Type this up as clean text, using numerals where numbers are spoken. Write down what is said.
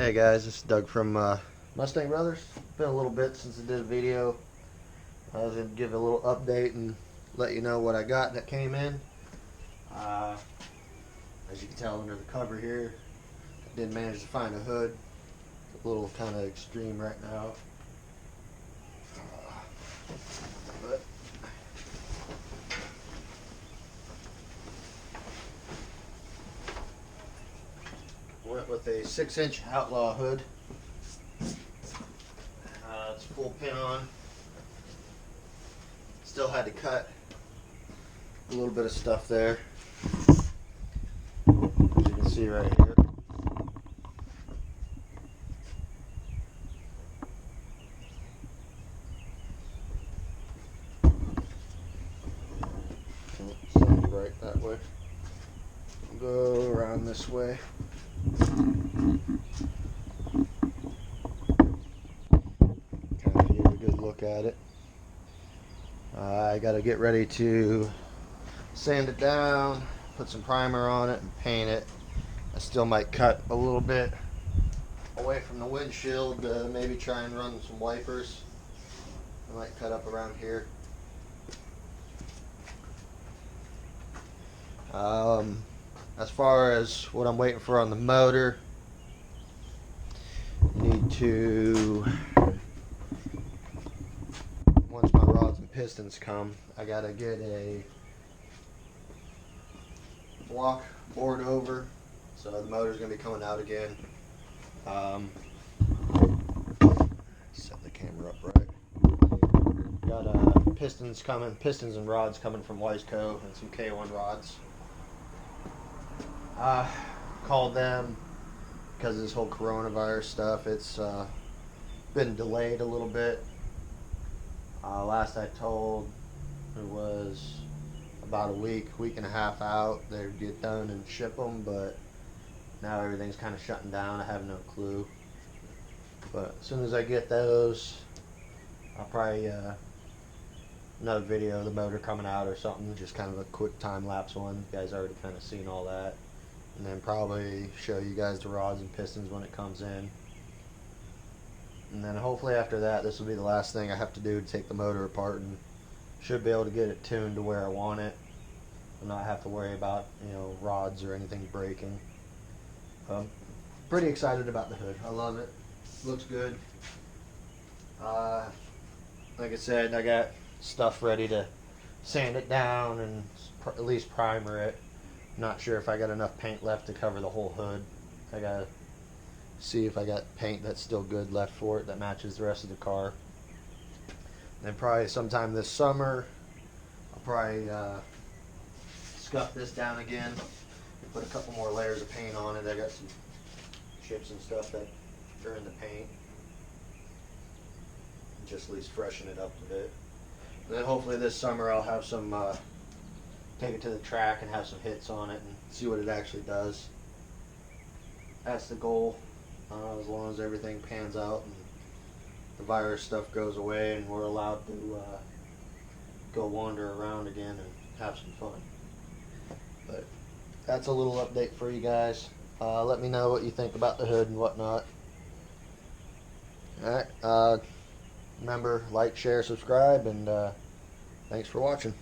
Hey guys, this is Doug from Mustang Brothers. Been a little bit since I did a video. I was going to give a little update and let you know what I got that came in. As you can tell under the cover here, I did manage to find a hood. It's a little kind of extreme right now. But went with a 6-inch Outlaw hood. It's full pin on. Still had to cut a little bit of stuff there, as you can see right here. Stand right that way. Go around this way. Kind of give a good look at it. I got to get ready to sand it down, put some primer on it, and paint it. I still might cut a little bit away from the windshield, maybe try and run some wipers. I might cut up around here. As far as what I'm waiting for on the motor, need to, once my rods and pistons come, I gotta get a block board over, so the motor's gonna be coming out again. Set the camera up right. Got pistons and rods coming from Wiseco, and some K1 rods. Called them because of this whole coronavirus stuff. It's been delayed a little bit. Last I told, it was about a week and a half out. They'd get done and ship them, but now everything's kind of shutting down. I have no clue. But as soon as I get those, I'll probably another video of the motor coming out or something, just kind of a quick time lapse one. You guys already kind of seen all that. And then probably show you guys the rods and pistons when it comes in. And then hopefully after that, this will be the last thing I have to do to take the motor apart, and should be able to get it tuned to where I want it and not have to worry about, rods or anything breaking. Pretty excited about the hood. I love it. Looks good. Like I said, I got stuff ready to sand it down and at least primer it. Not sure if I got enough paint left to cover the whole hood. I gotta see if I got paint that's still good left for it that matches the rest of the car. Then probably sometime this summer, I'll probably scuff this down again and put a couple more layers of paint on it. I got some chips and stuff that are in the paint. Just at least freshen it up a bit. And then hopefully this summer I'll have some, take it to the track and have some hits on it and see what it actually does. That's the goal, as long as everything pans out and the virus stuff goes away and we're allowed to go wander around again and have some fun. But that's a little update for you guys. Let me know what you think about the hood and whatnot. Alright, remember, like, share, subscribe, and thanks for watching.